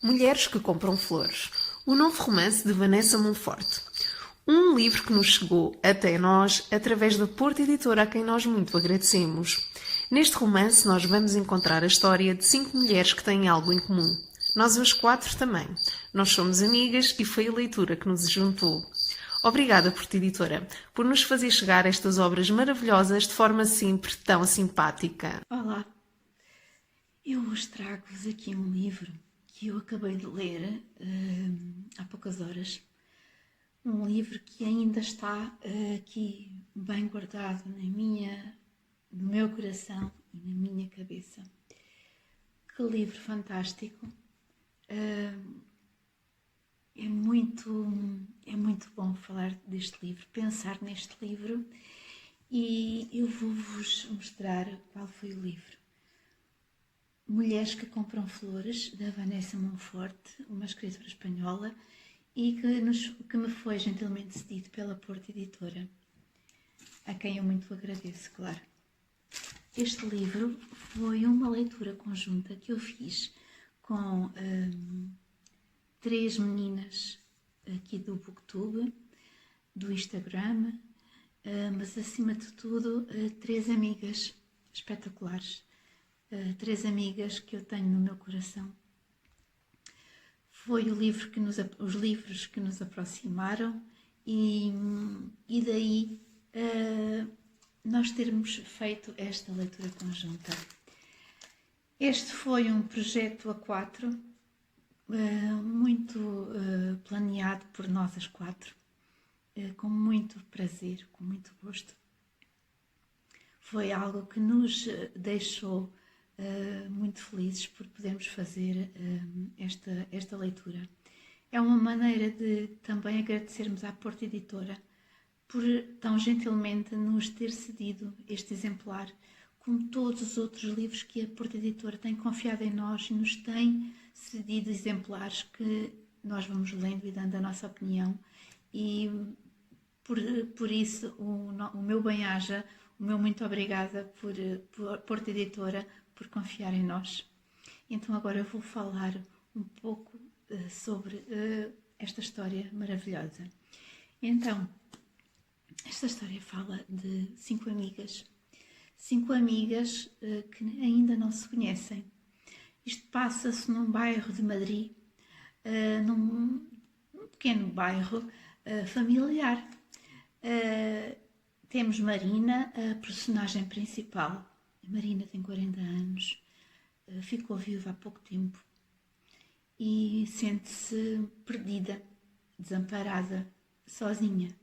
Mulheres que compram flores. O novo romance de Vanessa Monforte. Um livro que nos chegou até nós através da Porta Editora, a quem nós muito agradecemos. Neste romance nós vamos encontrar a história de 5 mulheres que têm algo em comum. Nós as 4 também. Nós somos amigas e foi a leitura que nos juntou. Obrigada, Porta Editora, por nos fazer chegar estas obras maravilhosas de forma sempre tão simpática. Olá, eu hoje trago-vos aqui um livro que eu acabei de ler há poucas horas. Um livro que ainda está aqui bem guardado no meu coração e na minha cabeça. Que livro fantástico! É muito bom falar deste livro, pensar neste livro, e eu vou-vos mostrar qual foi o livro. Mulheres que compram flores, da Vanessa Monforte, uma escritora espanhola, e que me foi gentilmente cedido pela Porta Editora, a quem eu muito agradeço, claro. Este livro foi uma leitura conjunta que eu fiz com 3 meninas aqui do Booktube, do Instagram, mas acima de tudo 3 amigas espetaculares, 3 amigas que eu tenho no meu coração. Foi os livros que nos aproximaram e daí nós termos feito esta leitura conjunta. Este foi um projeto a 4, muito planeado por nós as 4, com muito prazer, com muito gosto. Foi algo que nos deixou muito felizes por podermos fazer esta leitura. É uma maneira de também agradecermos à Porta Editora por tão gentilmente nos ter cedido este exemplar, como todos os outros livros que a Porta Editora tem confiado em nós e nos tem cedido exemplares que nós vamos lendo e dando a nossa opinião, e por isso o meu bem-aja, o meu muito obrigada por Porta Editora, por confiar em nós. Então agora eu vou falar um pouco sobre esta história maravilhosa. Então, esta história fala de 5 amigas. 5 amigas que ainda não se conhecem. Isto passa-se num bairro de Madrid, num pequeno bairro familiar. Temos Marina, a personagem principal. A Marina tem 40 anos, ficou viúva há pouco tempo e sente-se perdida, desamparada, sozinha.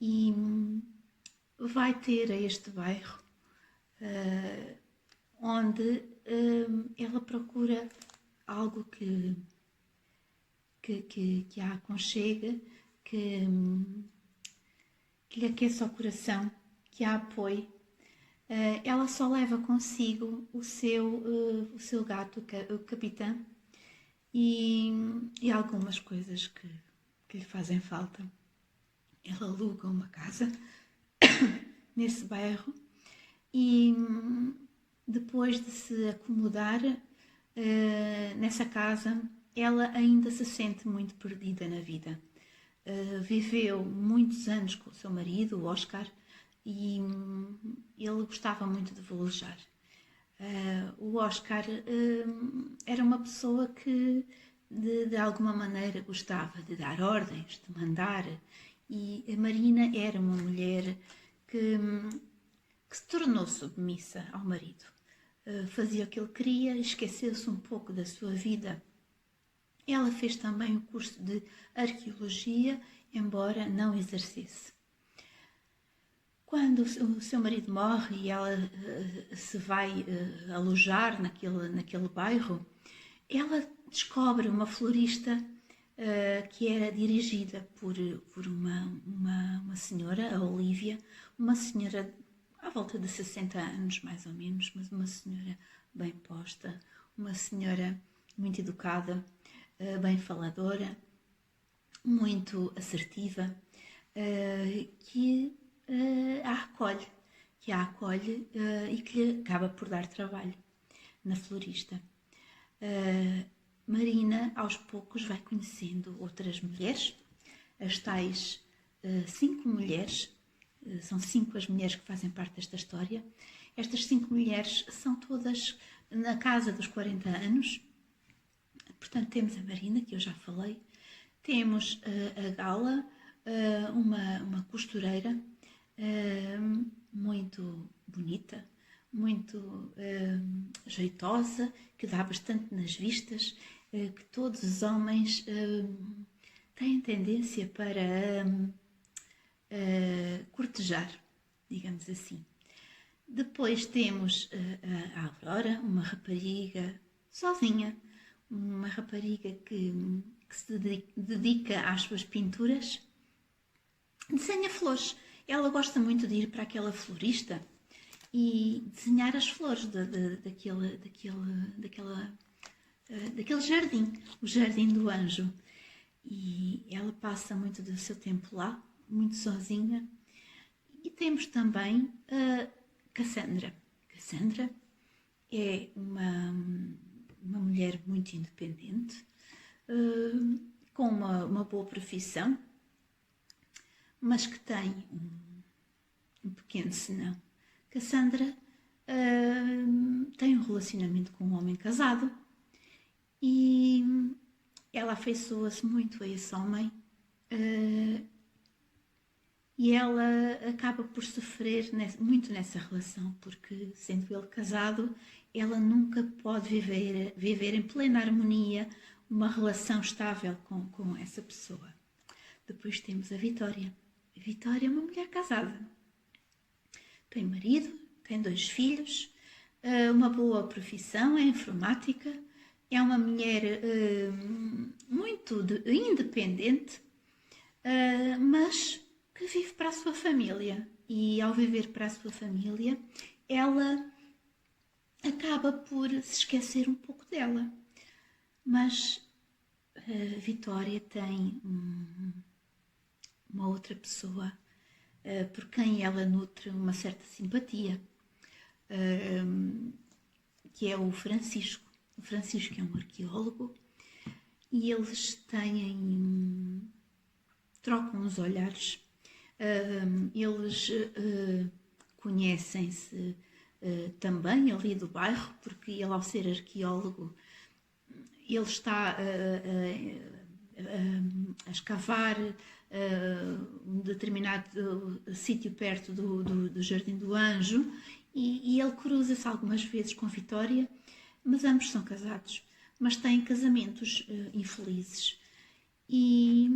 E vai ter a este bairro onde ela procura algo que a aconchegue, que lhe aqueça o coração, que a apoie. Ela só leva consigo o seu gato, o Capitã, e algumas coisas que lhe fazem falta. Ela aluga uma casa nesse bairro e depois de se acomodar nessa casa, ela ainda se sente muito perdida na vida. Viveu muitos anos com o seu marido, o Oscar, e ele gostava muito de velejar. O Oscar era uma pessoa que de alguma maneira gostava de dar ordens, de mandar, e a Marina era uma mulher que se tornou submissa ao marido. Fazia o que ele queria, esqueceu-se um pouco da sua vida. Ela fez também o curso de arqueologia, embora não exercesse. Quando o seu marido morre e ela se vai alojar naquele bairro, ela descobre uma florista que era dirigida por uma senhora, a Olivia, uma senhora à volta de 60 anos, mais ou menos, mas uma senhora bem posta, uma senhora muito educada, bem faladora, muito assertiva, que a acolhe e que lhe acaba por dar trabalho na florista. Marina, aos poucos, vai conhecendo outras mulheres, as tais 5 mulheres, são 5 as mulheres que fazem parte desta história. Estas 5 mulheres são todas na casa dos 40 anos. Portanto, temos a Marina, que eu já falei, temos a Gala, uma costureira muito bonita, muito jeitosa, que dá bastante nas vistas, que todos os homens têm tendência para cortejar, digamos assim. Depois temos a Aurora, uma rapariga sozinha, uma rapariga que se dedica às suas pinturas, desenha flores. Ela gosta muito de ir para aquela florista e desenhar as flores daquele jardim, o Jardim do Anjo. E ela passa muito do seu tempo lá, muito sozinha. E temos também a Cassandra. Cassandra é uma mulher muito independente, com uma boa profissão, mas que tem um pequeno senão. Cassandra tem um relacionamento com um homem casado e ela afeiçoa-se muito a esse homem e ela acaba por sofrer muito nessa relação, porque, sendo ele casado, ela nunca pode viver em plena harmonia uma relação estável com essa pessoa. Depois temos a Vitória. A Vitória é uma mulher casada. Tem marido, tem 2 filhos, uma boa profissão, é informática, é uma mulher muito independente, mas que vive para a sua família. E ao viver para a sua família, ela acaba por se esquecer um pouco dela. Mas a Vitória tem uma outra pessoa por quem ela nutre uma certa simpatia, que é o Francisco. O Francisco é um arqueólogo e eles trocam os olhares, eles conhecem-se também ali do bairro, porque ele, ao ser arqueólogo, ele está a escavar um determinado sítio perto do Jardim do Anjo e ele cruza-se algumas vezes com a Vitória, mas ambos são casados, mas têm casamentos infelizes e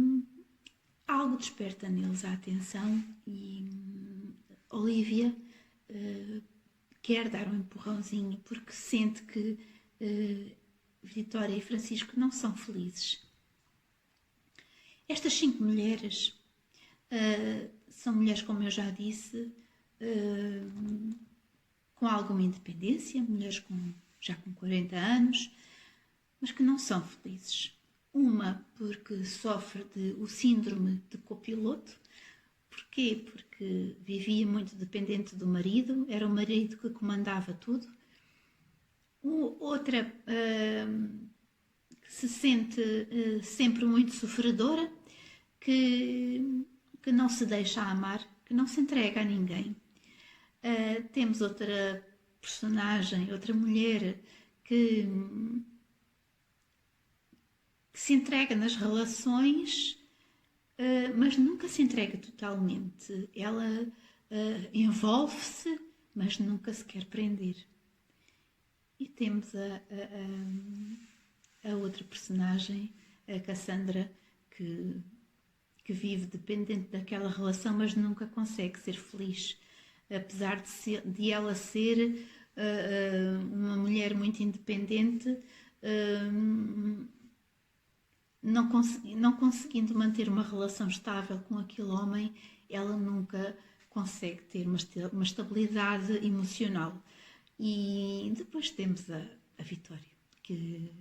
algo desperta neles a atenção e Olivia quer dar um empurrãozinho porque sente que Vitória e Francisco não são felizes. Estas 5 mulheres são mulheres, como eu já disse, com alguma independência, mulheres já com 40 anos, mas que não são felizes. Uma porque sofre o síndrome de copiloto. Porquê? Porque vivia muito dependente do marido, era o marido que comandava tudo. Outra que se sente sempre muito sofredora, que não se deixa amar, que não se entrega a ninguém. Temos outra personagem, outra mulher que se entrega nas relações, mas nunca se entrega totalmente. Ela envolve-se, mas nunca se quer prender. E temos a outra personagem, a Cassandra, que vive dependente daquela relação, mas nunca consegue ser feliz. Apesar de ela ser uma mulher muito independente, não conseguindo manter uma relação estável com aquele homem, ela nunca consegue ter uma estabilidade emocional. E depois temos a Vitória, que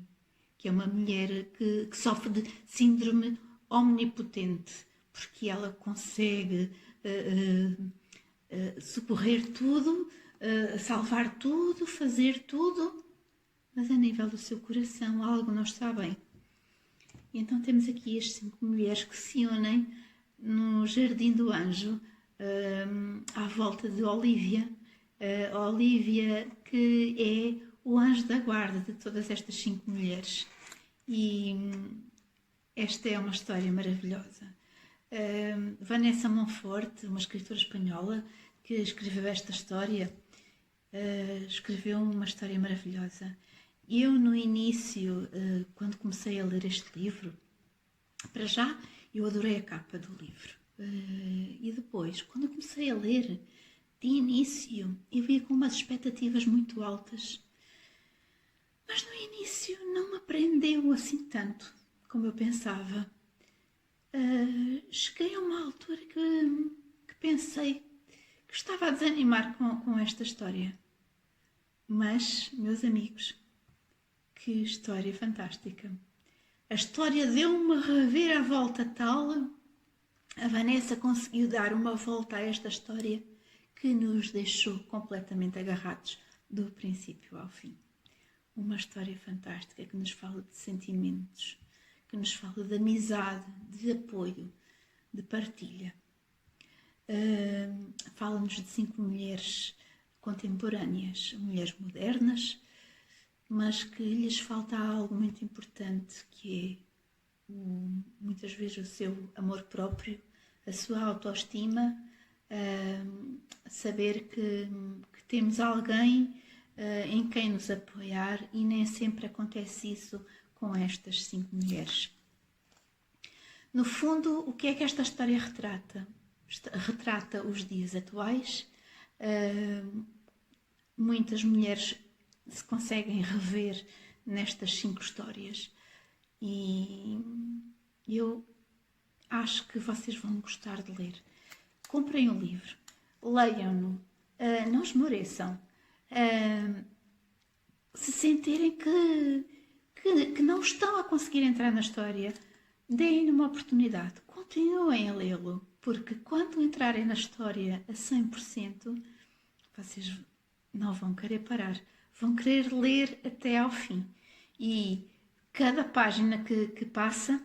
é uma mulher que sofre de síndrome omnipotente, porque ela consegue socorrer tudo, salvar tudo, fazer tudo, mas a nível do seu coração algo não está bem. E então temos aqui as 5 mulheres que se unem no Jardim do Anjo, à volta de Olívia. Olívia, que é o anjo da guarda de todas estas 5 mulheres. E esta é uma história maravilhosa. Vanessa Monforte, uma escritora espanhola que escreveu esta história, escreveu uma história maravilhosa. Eu, no início, quando comecei a ler este livro, para já, eu adorei a capa do livro. E depois, quando eu comecei a ler, de início, eu ia com umas expectativas muito altas. Mas no início não me prendeu assim tanto como eu pensava. Cheguei a uma altura que pensei que estava a desanimar com esta história. Mas, meus amigos, que história fantástica. A história deu uma reviravolta tal. A Vanessa conseguiu dar uma volta a esta história que nos deixou completamente agarrados do princípio ao fim. Uma história fantástica que nos fala de sentimentos, que nos fala de amizade, de apoio, de partilha. Fala-nos de 5 mulheres contemporâneas, mulheres modernas, mas que lhes falta algo muito importante, que é muitas vezes o seu amor próprio, a sua autoestima, saber que temos alguém em quem nos apoiar, e nem sempre acontece isso com estas 5 mulheres. No fundo, o que é que esta história retrata? Retrata os dias atuais. Muitas mulheres se conseguem rever nestas 5 histórias, e eu acho que vocês vão gostar de ler. Comprem o livro, leiam-no, não esmoreçam. Se sentirem que não estão a conseguir entrar na história, deem-lhe uma oportunidade, continuem a lê-lo, porque quando entrarem na história a 100%, vocês não vão querer parar, vão querer ler até ao fim. E cada página que passa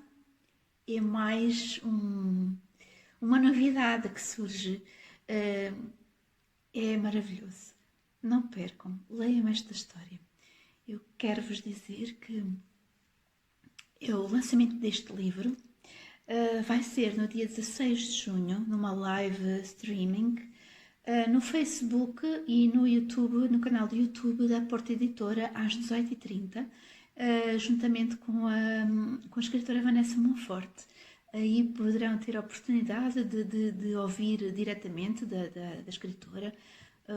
é mais uma novidade que surge. É maravilhoso. Não percam, leiam esta história. Eu quero vos dizer que o lançamento deste livro vai ser no dia 16 de junho, numa live streaming, no Facebook e no YouTube, no canal do YouTube da Porta Editora, às 18h30, juntamente com a escritora Vanessa Monforte. Aí poderão ter a oportunidade de ouvir diretamente da escritora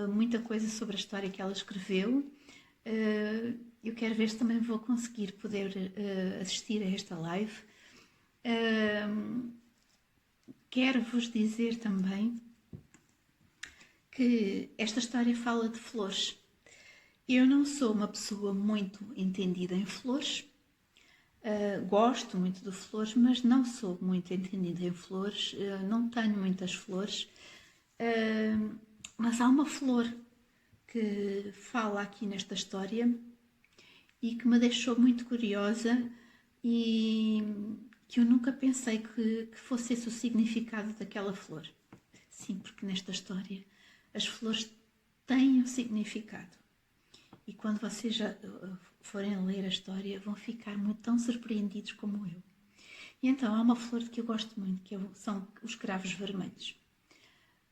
muita coisa sobre a história que ela escreveu. Eu quero ver se também vou conseguir poder assistir a esta live. Quero vos dizer também que esta história fala de flores. Eu não sou uma pessoa muito entendida em flores. Gosto muito de flores, mas não sou muito entendida em flores. Não tenho muitas flores. Mas há uma flor que fala aqui nesta história e que me deixou muito curiosa, e que eu nunca pensei que fosse esse o significado daquela flor. Sim, porque nesta história as flores têm um significado. E quando vocês já forem ler a história, vão ficar tão surpreendidos como eu. E então há uma flor que eu gosto muito, que são os cravos vermelhos.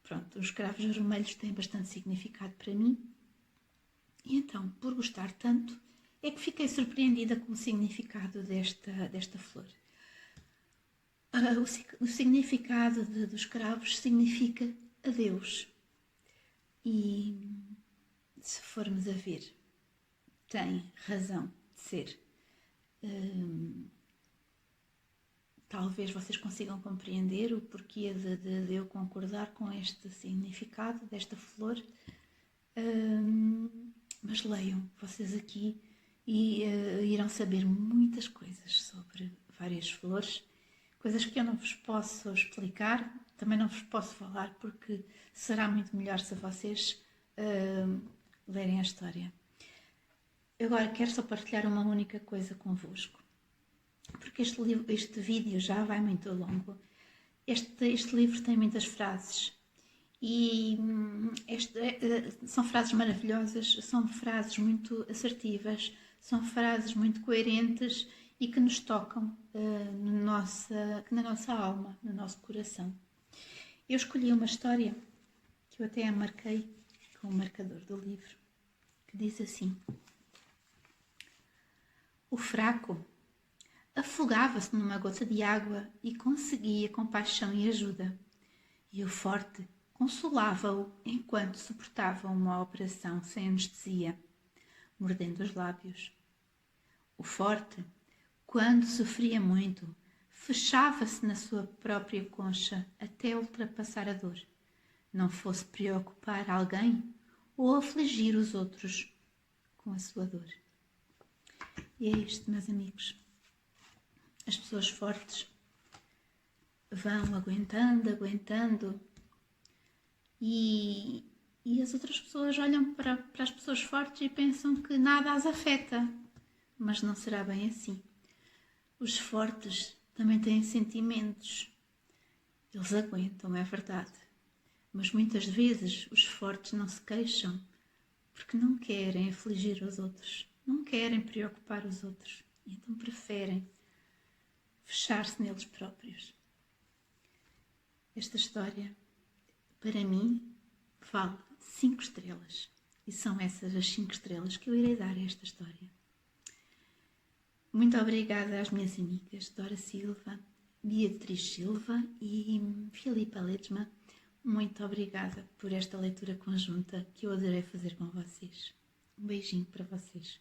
Pronto, os cravos vermelhos têm bastante significado para mim. E então, por gostar tanto, é que fiquei surpreendida com o significado desta flor. O significado dos cravos significa adeus. E se formos a ver, tem razão de ser. Talvez vocês consigam compreender o porquê de eu concordar com este significado desta flor. Mas leiam vocês aqui e irão saber muitas coisas sobre várias flores, coisas que eu não vos posso explicar, também não vos posso falar, porque será muito melhor se vocês lerem a história. agora quero só partilhar uma única coisa convosco, porque este vídeo já vai muito longo. Este livro tem muitas frases e são frases maravilhosas, são frases muito assertivas, são frases muito coerentes e que nos tocam na nossa alma, no nosso coração. Eu escolhi uma história que eu até a marquei com o marcador do livro, que diz assim: o fraco afogava-se numa gota de água e conseguia compaixão e ajuda, e o forte consolava-o enquanto suportava uma operação sem anestesia, mordendo os lábios. O forte, quando sofria muito, fechava-se na sua própria concha até ultrapassar a dor, não fosse preocupar alguém ou afligir os outros com a sua dor. E é isto, meus amigos. As pessoas fortes vão aguentando e as outras pessoas olham para as pessoas fortes e pensam que nada as afeta, mas não será bem assim. Os fortes também têm sentimentos, eles aguentam, é verdade, mas muitas vezes os fortes não se queixam porque não querem afligir os outros, não querem preocupar os outros, então preferem fechar-se neles próprios. Esta história, para mim, vale 5 estrelas. E são essas as 5 estrelas que eu irei dar a esta história. Muito obrigada às minhas amigas Dora Silva, Beatriz Silva e Filipa Ledesma. Muito obrigada por esta leitura conjunta que eu adorei fazer com vocês. Um beijinho para vocês.